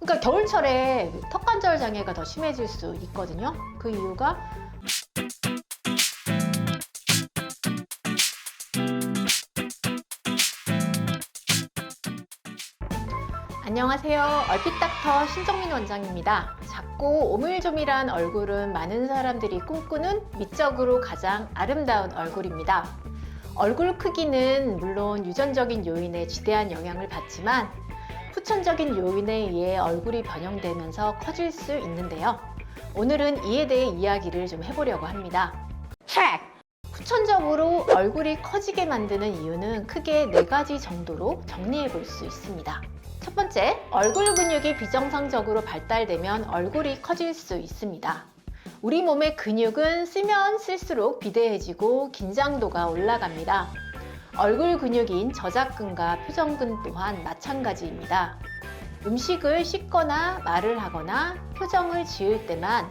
그러니까 겨울철에 턱관절 장애가 더 심해질 수 있거든요. 그 이유가 안녕하세요. 얼핏닥터 신정민 원장입니다. 작고 오밀조밀한 얼굴은 많은 사람들이 꿈꾸는 미적으로 가장 아름다운 얼굴입니다. 얼굴 크기는 물론 유전적인 요인에 지대한 영향을 받지만 후천적인 요인에 의해 얼굴이 변형되면서 커질 수 있는데요. 오늘은 이에 대해 이야기를 좀 해보려고 합니다. 후천적으로 얼굴이 커지게 만드는 이유는 크게 4가지 정도로 정리해 볼 수 있습니다. 첫 번째, 얼굴 근육이 비정상적으로 발달되면 얼굴이 커질 수 있습니다. 우리 몸의 근육은 쓰면 쓸수록 비대해지고 긴장도가 올라갑니다. 얼굴 근육인 저작근과 표정근 또한 마찬가지입니다. 음식을 씹거나 말을 하거나 표정을 지을 때만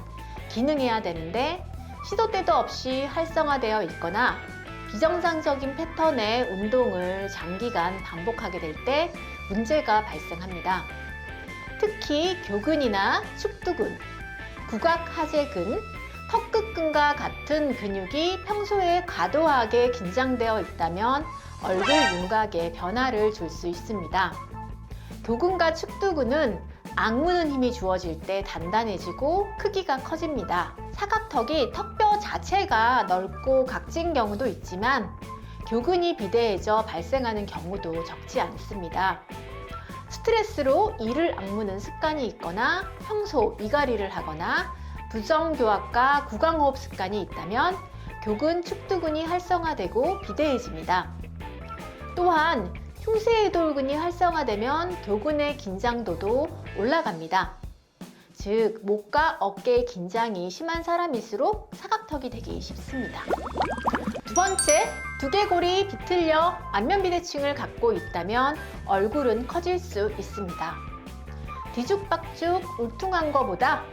기능해야 되는데 시도 때도 없이 활성화되어 있거나 비정상적인 패턴의 운동을 장기간 반복하게 될 때 문제가 발생합니다. 특히 교근이나 축두근, 국악하재근, 턱끝근과 같은 근육이 평소에 과도하게 긴장되어 있다면 얼굴 윤곽에 변화를 줄 수 있습니다. 교근과 축두근은 악무는 힘이 주어질 때 단단해지고 크기가 커집니다. 사각턱이 턱뼈 자체가 넓고 각진 경우도 있지만 교근이 비대해져 발생하는 경우도 적지 않습니다. 스트레스로 이를 악무는 습관이 있거나 평소 위가리를 하거나 부정교합과 구강호흡 습관이 있다면 교근, 축두근이 활성화되고 비대해집니다. 또한 흉쇄해돌근이 활성화되면 교근의 긴장도도 올라갑니다. 즉, 목과 어깨의 긴장이 심한 사람일수록 사각턱이 되기 쉽습니다. 두 번째, 두개골이 비틀려 안면비대칭을 갖고 있다면 얼굴은 커질 수 있습니다. 뒤죽박죽 울퉁한 것보다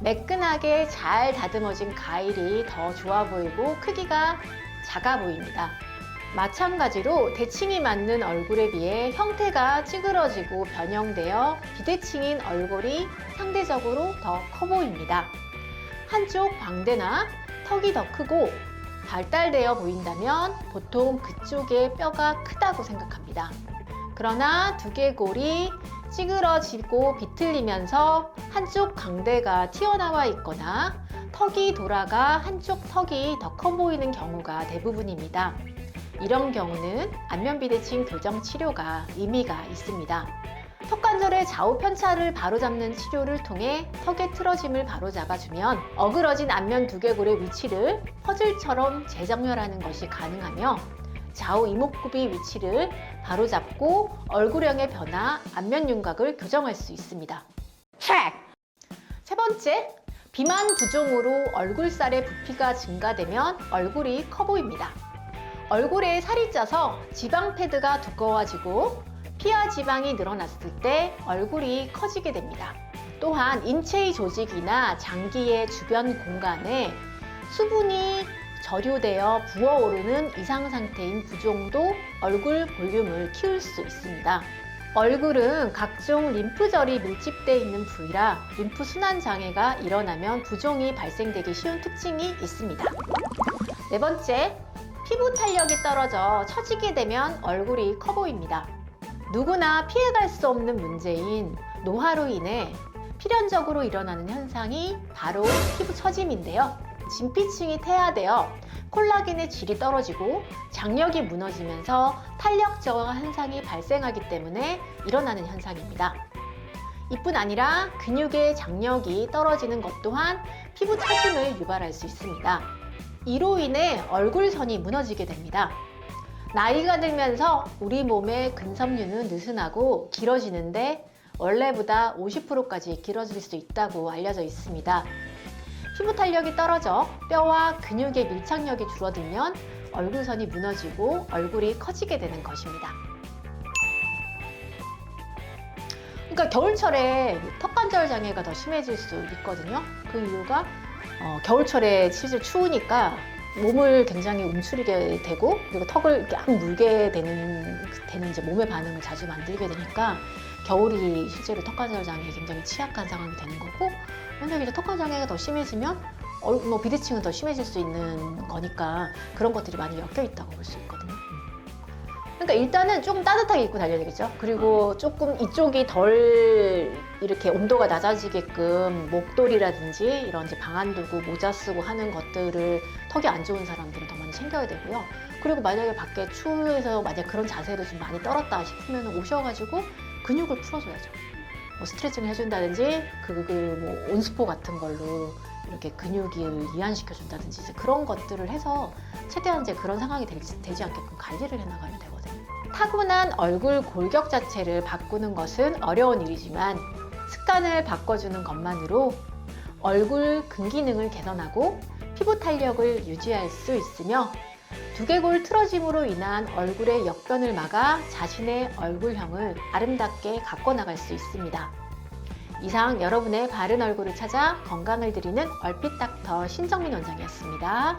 매끈하게 잘 다듬어진 가일이 더 좋아 보이고 크기가 작아 보입니다. 마찬가지로 대칭이 맞는 얼굴에 비해 형태가 찌그러지고 변형되어 비대칭인 얼굴이 상대적으로 더 커 보입니다. 한쪽 광대나 턱이 더 크고 발달되어 보인다면 보통 그쪽의 뼈가 크다고 생각합니다. 그러나 두개골이 찌그러지고 비틀리면서 한쪽 광대가 튀어나와 있거나 턱이 돌아가 한쪽 턱이 더 커 보이는 경우가 대부분입니다. 이런 경우는 안면비대칭 교정 치료가 의미가 있습니다. 턱관절의 좌우 편차를 바로잡는 치료를 통해 턱의 틀어짐을 바로잡아주면 어그러진 안면 두개골의 위치를 퍼즐처럼 재정렬하는 것이 가능하며 좌우 이목구비 위치를 바로잡고 얼굴형의 변화, 안면 윤곽을 교정할 수 있습니다. 세 번째, 비만 부종으로 얼굴살의 부피가 증가되면 얼굴이 커 보입니다. 얼굴에 살이 쪄서 지방 패드가 두꺼워지고 피하 지방이 늘어났을 때 얼굴이 커지게 됩니다. 또한 인체의 조직이나 장기의 주변 공간에 수분이 저류되어 부어오르는 이상 상태인 부종도 얼굴 볼륨을 키울 수 있습니다. 얼굴은 각종 림프절이 밀집되어 있는 부위라 림프 순환 장애가 일어나면 부종이 발생되기 쉬운 특징이 있습니다. 네 번째, 피부 탄력이 떨어져 처지게 되면 얼굴이 커 보입니다. 누구나 피해갈 수 없는 문제인 노화로 인해 필연적으로 일어나는 현상이 바로 피부 처짐인데요. 진피층이 태화되어 콜라겐의 질이 떨어지고 장력이 무너지면서 탄력 저하 현상이 발생하기 때문에 일어나는 현상입니다. 이뿐 아니라 근육의 장력이 떨어지는 것 또한 피부 처짐을 유발할 수 있습니다. 이로 인해 얼굴선이 무너지게 됩니다. 나이가 들면서 우리 몸의 근섬유는 느슨하고 길어지는데 원래보다 50%까지 길어질 수 있다고 알려져 있습니다. 피부 탄력이 떨어져 뼈와 근육의 밀착력이 줄어들면 얼굴선이 무너지고 얼굴이 커지게 되는 것입니다. 그러니까 겨울철에 턱관절 장애가 더 심해질 수 있거든요. 그 이유가 겨울철에 실제 추우니까 몸을 굉장히 움츠리게 되고 그리고 턱을 이렇게 악 물게 되는 이제 몸의 반응을 자주 만들게 되니까 겨울이 실제로 턱관절 장애에 굉장히 취약한 상황이 되는 거고, 만약에 이제 턱관절 장애가 더 심해지면 뭐 비대칭은 더 심해질 수 있는 거니까 그런 것들이 많이 엮여 있다고 볼 수 있거든요. 그러니까 일단은 조금 따뜻하게 입고 다녀야 되겠죠. 그리고 조금 이쪽이 덜 이렇게 온도가 낮아지게끔 목도리라든지 이런 이제 방안 두고 모자 쓰고 하는 것들을 턱이 안 좋은 사람들은 더 많이 챙겨야 되고요. 그리고 만약에 밖에 추워서 만약 그런 자세로 좀 많이 떨었다 싶으면 오셔가지고 근육을 풀어줘야죠. 뭐 스트레칭을 해준다든지 뭐 온수포 같은 걸로 이렇게 근육을 이완시켜준다든지 이제 그런 것들을 해서 최대한 이제 그런 상황이 되지 않게끔 관리를 해나가면 되거든요. 타고난 얼굴 골격 자체를 바꾸는 것은 어려운 일이지만 습관을 바꿔주는 것만으로 얼굴 근기능을 개선하고 피부 탄력을 유지할 수 있으며 두개골 틀어짐으로 인한 얼굴의 역변을 막아 자신의 얼굴형을 아름답게 가꿔나갈 수 있습니다. 이상 여러분의 바른 얼굴을 찾아 건강을 드리는 얼핏 닥터 신정민 원장이었습니다.